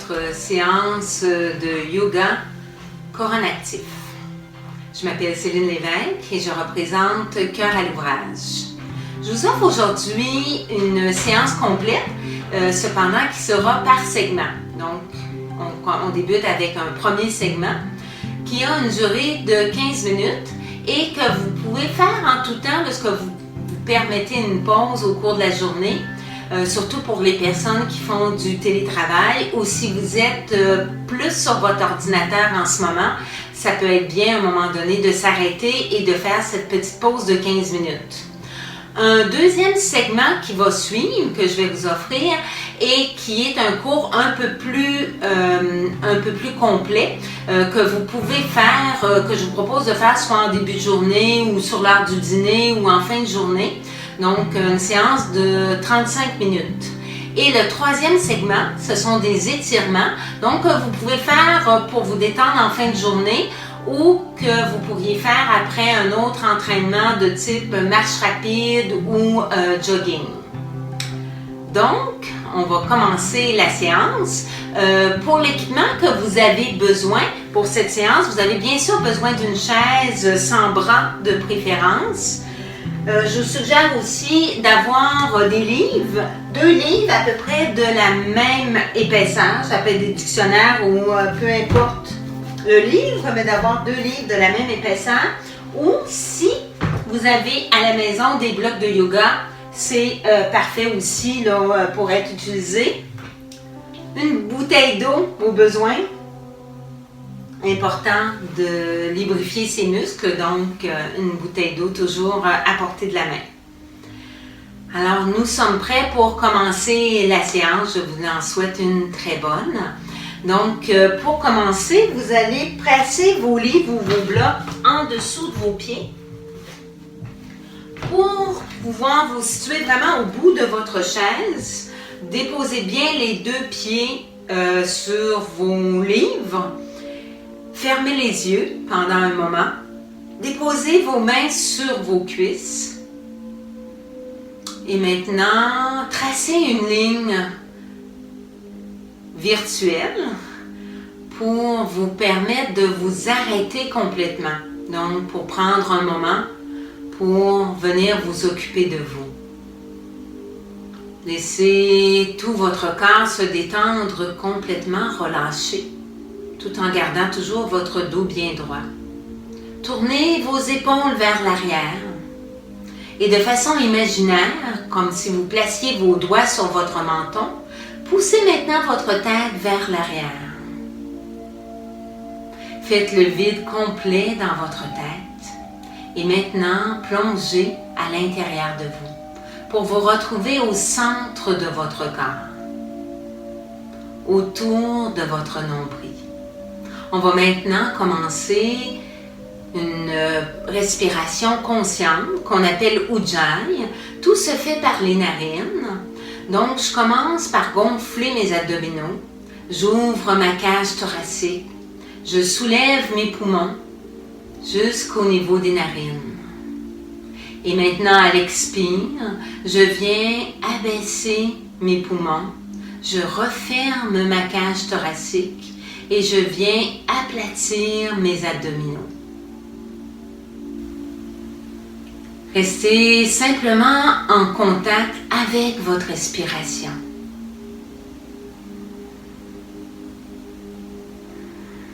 votre séance de yoga Coronactif. Je m'appelle Céline Lévesque et je représente Cœur à l'ouvrage. Je vous offre aujourd'hui une séance complète, cependant qui sera par segment. Donc, on débute avec un premier segment qui a une durée de 15 minutes et que vous pouvez faire en tout temps lorsque vous permettez une pause au cours de la journée, surtout pour les personnes qui font du télétravail ou si vous êtes plus sur votre ordinateur en ce moment, ça peut être bien à un moment donné de s'arrêter et de faire cette petite pause de 15 minutes. Un deuxième segment qui va suivre, que je vais vous offrir, et qui est un cours un peu plus complet, que vous pouvez faire, que je vous propose de faire soit en début de journée ou sur l'heure du dîner ou en fin de journée. Donc, une séance de 35 minutes. Et le troisième segment, ce sont des étirements. Donc, vous pouvez faire pour vous détendre en fin de journée ou que vous pourriez faire après un autre entraînement de type marche rapide ou jogging. Donc, on va commencer la séance. Pour l'équipement que vous avez besoin pour cette séance, vous avez bien sûr besoin d'une chaise sans bras de préférence. Je vous suggère aussi d'avoir des livres, 2 livres à peu près de la même épaisseur, ça peut être des dictionnaires ou peu importe le livre, mais d'avoir 2 livres de la même épaisseur. Ou si vous avez à la maison des blocs de yoga, c'est parfait aussi là, pour être utilisé. Une bouteille d'eau au besoin. Important de lubrifier ses muscles, donc une bouteille d'eau toujours à portée de la main. Alors, nous sommes prêts pour commencer la séance. Je vous en souhaite une très bonne. Donc, pour commencer, vous allez placer vos livres ou vos blocs en dessous de vos pieds pour pouvoir vous situer vraiment au bout de votre chaise. Déposez bien les 2 pieds sur vos livres. Fermez les yeux pendant un moment. Déposez vos mains sur vos cuisses. Et maintenant, tracez une ligne virtuelle pour vous permettre de vous arrêter complètement. Donc, pour prendre un moment pour venir vous occuper de vous. Laissez tout votre corps se détendre complètement, relâché, tout en gardant toujours votre dos bien droit. Tournez vos épaules vers l'arrière et de façon imaginaire, comme si vous placiez vos doigts sur votre menton, poussez maintenant votre tête vers l'arrière. Faites le vide complet dans votre tête et maintenant plongez à l'intérieur de vous pour vous retrouver au centre de votre corps, autour de votre nombril. On va maintenant commencer une respiration consciente qu'on appelle Ujjayi. Tout se fait par les narines. Donc, je commence par gonfler mes abdominaux. J'ouvre ma cage thoracique. Je soulève mes poumons jusqu'au niveau des narines. Et maintenant, à l'expire, je viens abaisser mes poumons. Je referme ma cage thoracique. Et je viens aplatir mes abdominaux. Restez simplement en contact avec votre respiration.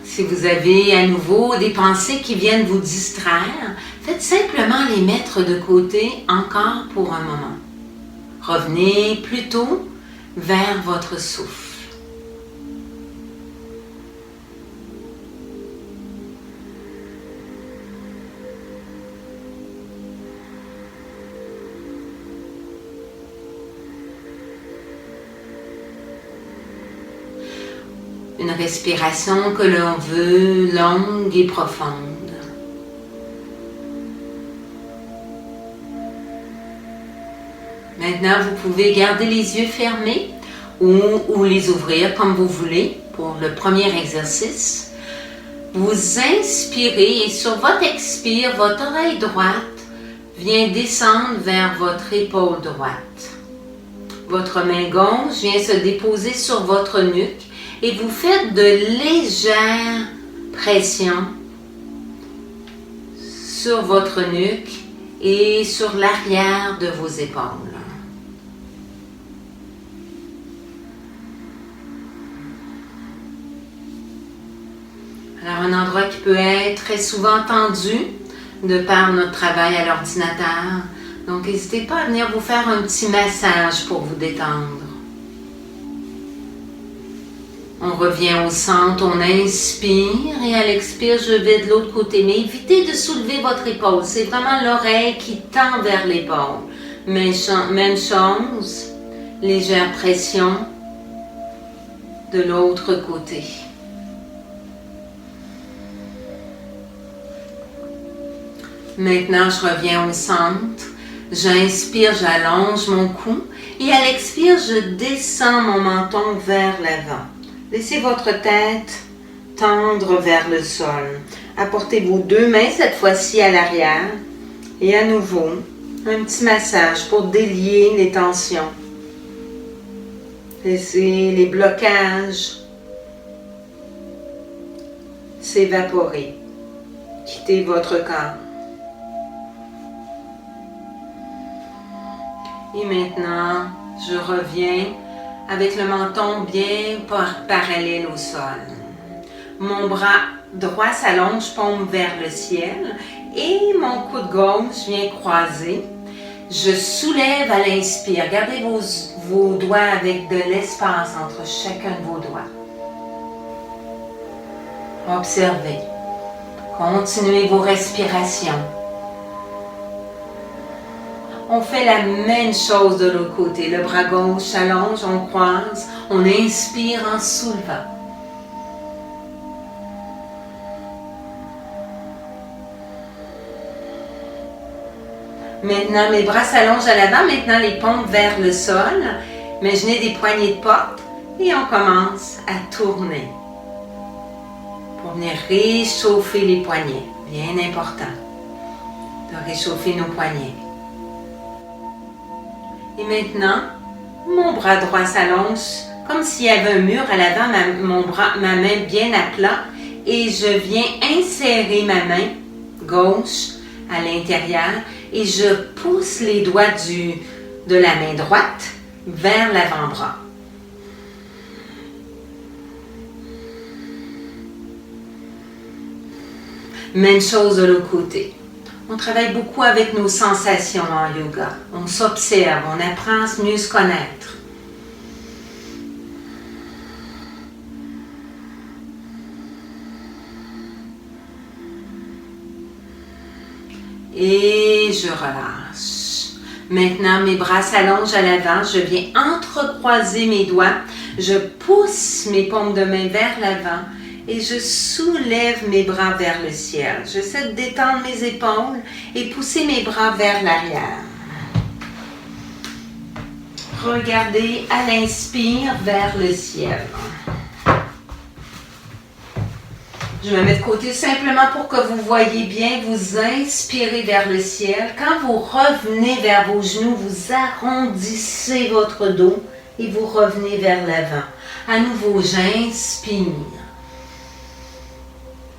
Si vous avez à nouveau des pensées qui viennent vous distraire, faites simplement les mettre de côté encore pour un moment. Revenez plutôt vers votre souffle. Une respiration que l'on veut longue et profonde. Maintenant, vous pouvez garder les yeux fermés ou les ouvrir comme vous voulez pour le premier exercice. Vous inspirez et sur votre expire, votre oreille droite vient descendre vers votre épaule droite. Votre main gauche vient se déposer sur votre nuque et vous faites de légères pressions sur votre nuque et sur l'arrière de vos épaules. Alors, un endroit qui peut être très souvent tendu de par notre travail à l'ordinateur. Donc, n'hésitez pas à venir vous faire un petit massage pour vous détendre. On revient au centre, on inspire et à l'expire, je vais de l'autre côté. Mais évitez de soulever votre épaule. C'est vraiment l'oreille qui tend vers l'épaule. Même chose, légère pression de l'autre côté. Maintenant, je reviens au centre. J'inspire, j'allonge mon cou et à l'expire, je descends mon menton vers l'avant. Laissez votre tête tendre vers le sol. Apportez vos deux mains, cette fois-ci à l'arrière. Et à nouveau, un petit massage pour délier les tensions. Laissez les blocages s'évaporer. Quittez votre corps. Et maintenant, je reviens avec le menton bien parallèle au sol. Mon bras droit s'allonge, paume vers le ciel et mon coude gauche vient croiser. Je soulève à l'inspire. Gardez vos doigts avec de l'espace entre chacun de vos doigts. Observez. Continuez vos respirations. On fait la même chose de l'autre côté. Le bras gauche s'allonge, on croise, on inspire en soulevant. Maintenant, mes bras s'allongent à l'avant, maintenant les paumes vers le sol. Imaginez des poignées de porte et on commence à tourner pour venir réchauffer les poignets. Bien important de réchauffer nos poignets. Et maintenant, mon bras droit s'allonge comme s'il y avait un mur à l'avant, ma main bien à plat. Et je viens insérer ma main gauche à l'intérieur et je pousse les doigts de la main droite vers l'avant-bras. Même chose de l'autre côté. On travaille beaucoup avec nos sensations en yoga. On s'observe, on apprend à mieux se connaître. Et je relâche. Maintenant, mes bras s'allongent à l'avant. Je viens entrecroiser mes doigts. Je pousse mes paumes de main vers l'avant. Et je soulève mes bras vers le ciel. J'essaie de détendre mes épaules et pousser mes bras vers l'arrière. Regardez à l'inspire vers le ciel. Je me mets de côté simplement pour que vous voyez bien. Vous inspirez vers le ciel. Quand vous revenez vers vos genoux, vous arrondissez votre dos et vous revenez vers l'avant. À nouveau, j'inspire.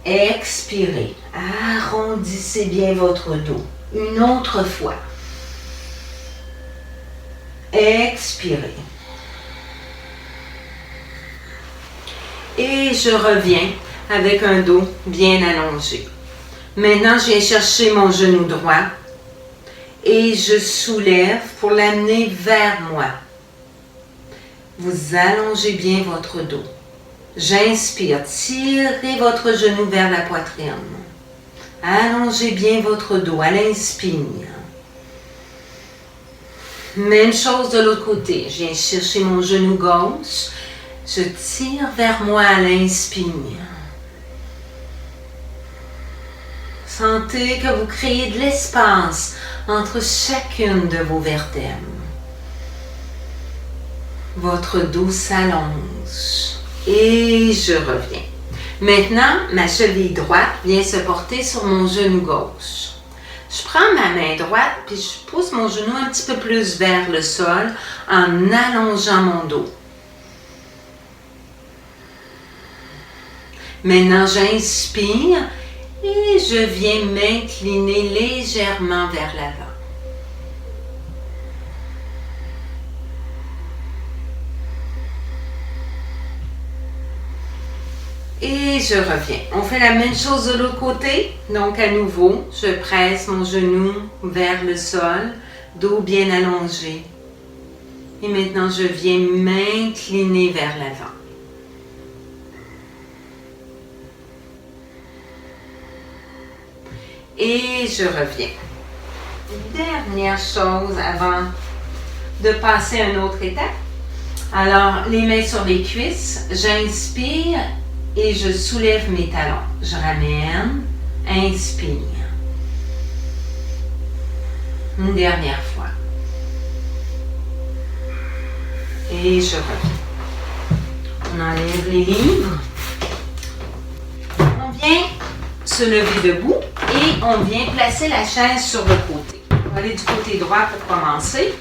Expirez. Arrondissez bien votre dos. Une autre fois. Expirez. Et je reviens avec un dos bien allongé. Maintenant, je viens chercher mon genou droit et je soulève pour l'amener vers moi. Vous allongez bien votre dos. J'inspire, tirez votre genou vers la poitrine. Allongez bien votre dos à l'inspire. Même chose de l'autre côté. Je viens chercher mon genou gauche. Je tire vers moi à l'inspire. Sentez que vous créez de l'espace entre chacune de vos vertèbres. Votre dos s'allonge. Et je reviens. Maintenant, ma cheville droite vient se porter sur mon genou gauche. Je prends ma main droite puis je pousse mon genou un petit peu plus vers le sol en allongeant mon dos. Maintenant, j'inspire et je viens m'incliner légèrement vers l'avant. Et je reviens. On fait la même chose de l'autre côté. Donc, à nouveau, je presse mon genou vers le sol, dos bien allongé. Et maintenant, je viens m'incliner vers l'avant. Et je reviens. Dernière chose avant de passer à une autre étape. Alors, les mains sur les cuisses, j'inspire et je soulève mes talons. Je ramène, inspire. Une dernière fois. Et je reviens. On enlève les livres. On vient se lever debout et on vient placer la chaise sur le côté. On va aller du côté droit pour commencer.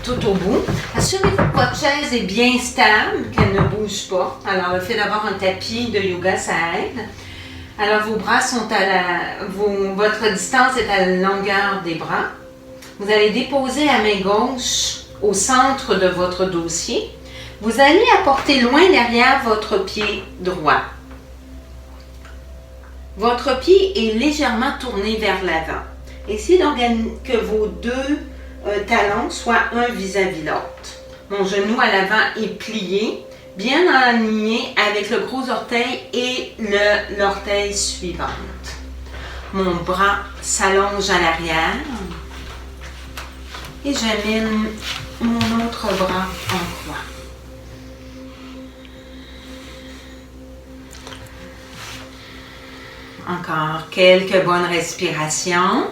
Tout au bout. Assurez-vous que votre chaise est bien stable, qu'elle ne bouge pas. Alors, le fait d'avoir un tapis de yoga, ça aide. Alors, vos bras sont votre distance est à la longueur des bras. Vous allez déposer la main gauche au centre de votre dossier. Vous allez apporter loin derrière votre pied droit. Votre pied est légèrement tourné vers l'avant. Essayez que vos deux talons soient un vis-à-vis l'autre. Mon genou à l'avant est plié, bien aligné avec le gros orteil et l'orteil suivante. Mon bras s'allonge à l'arrière et j'amène mon autre bras en croix. Encore quelques bonnes respirations.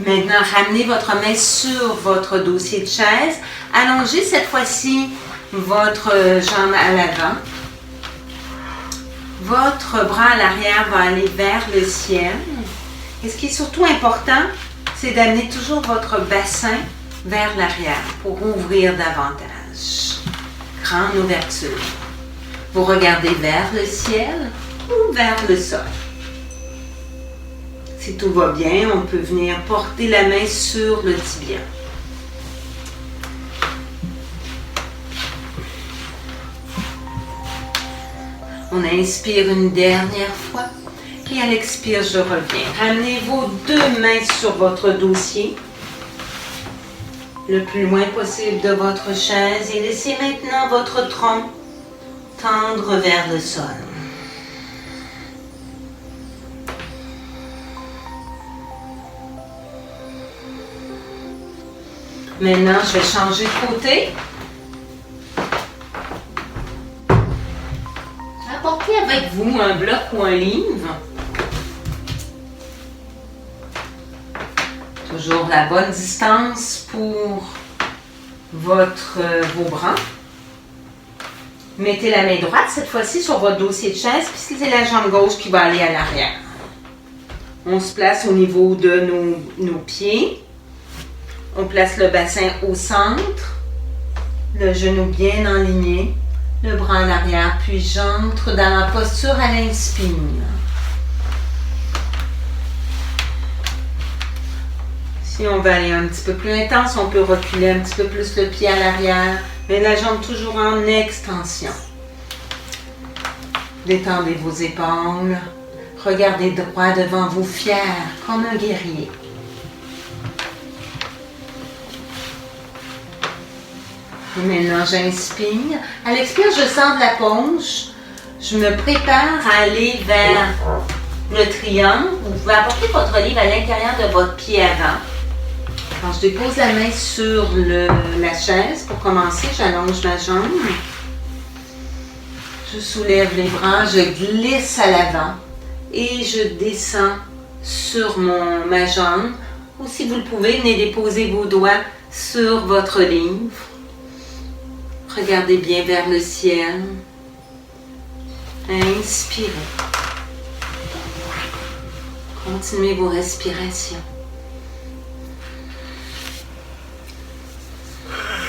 Maintenant, ramenez votre main sur votre dossier de chaise. Allongez cette fois-ci votre jambe à l'avant. Votre bras à l'arrière va aller vers le ciel. Et ce qui est surtout important, c'est d'amener toujours votre bassin vers l'arrière pour ouvrir davantage. Grande ouverture. Vous regardez vers le ciel ou vers le sol. Si tout va bien, on peut venir porter la main sur le tibia. On inspire une dernière fois et à l'expire, je reviens. Ramenez vos deux mains sur votre dossier, le plus loin possible de votre chaise et laissez maintenant votre tronc tendre vers le sol. Maintenant, je vais changer de côté. Apportez avec vous un bloc ou un livre. Toujours la bonne distance pour vos bras. Mettez la main droite, cette fois-ci, sur votre dossier de chaise, puis c'est la jambe gauche qui va aller à l'arrière. On se place au niveau de nos pieds. On place le bassin au centre, le genou bien enligné, le bras en arrière, puis j'entre dans la posture à l'inspire. Si on veut aller un petit peu plus intense, on peut reculer un petit peu plus le pied à l'arrière, mais la jambe toujours en extension. Détendez vos épaules, regardez droit devant vous, fier comme un guerrier. Maintenant, j'inspire. À l'expire, je sens de la ponche. Je me prépare à aller vers le triangle. Vous pouvez apporter votre livre à l'intérieur de votre pied avant. Quand je dépose la main sur la chaise, pour commencer, j'allonge ma jambe. Je soulève les bras, je glisse à l'avant et je descends sur ma jambe. Ou si vous le pouvez, venez déposer vos doigts sur votre livre. Regardez bien vers le ciel. Inspirez. Continuez vos respirations.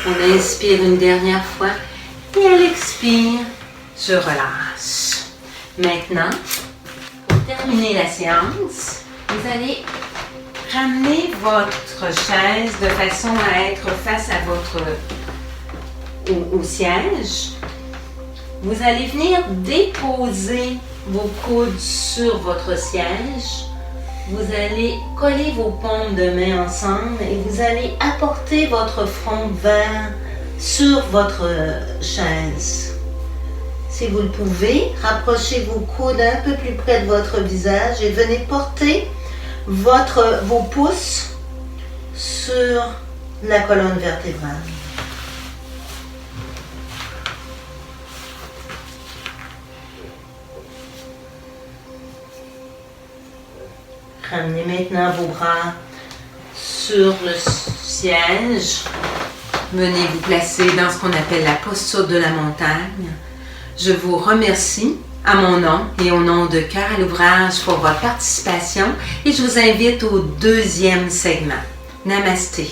On inspire une dernière fois Et à l'expire, je relâche. Maintenant, pour terminer la séance, vous allez ramener votre chaise de façon à être face à au siège. Vous allez venir déposer vos coudes sur votre siège. Vous allez coller vos paumes de main ensemble et vous allez apporter votre front sur votre chaise. Si vous le pouvez, rapprochez vos coudes un peu plus près de votre visage et venez porter vos pouces sur la colonne vertébrale. Ramenez maintenant vos bras sur le siège. Venez vous placer dans ce qu'on appelle la posture de la montagne. Je vous remercie à mon nom et au nom de Cœur à l'ouvrage pour votre participation et je vous invite au deuxième segment. Namasté.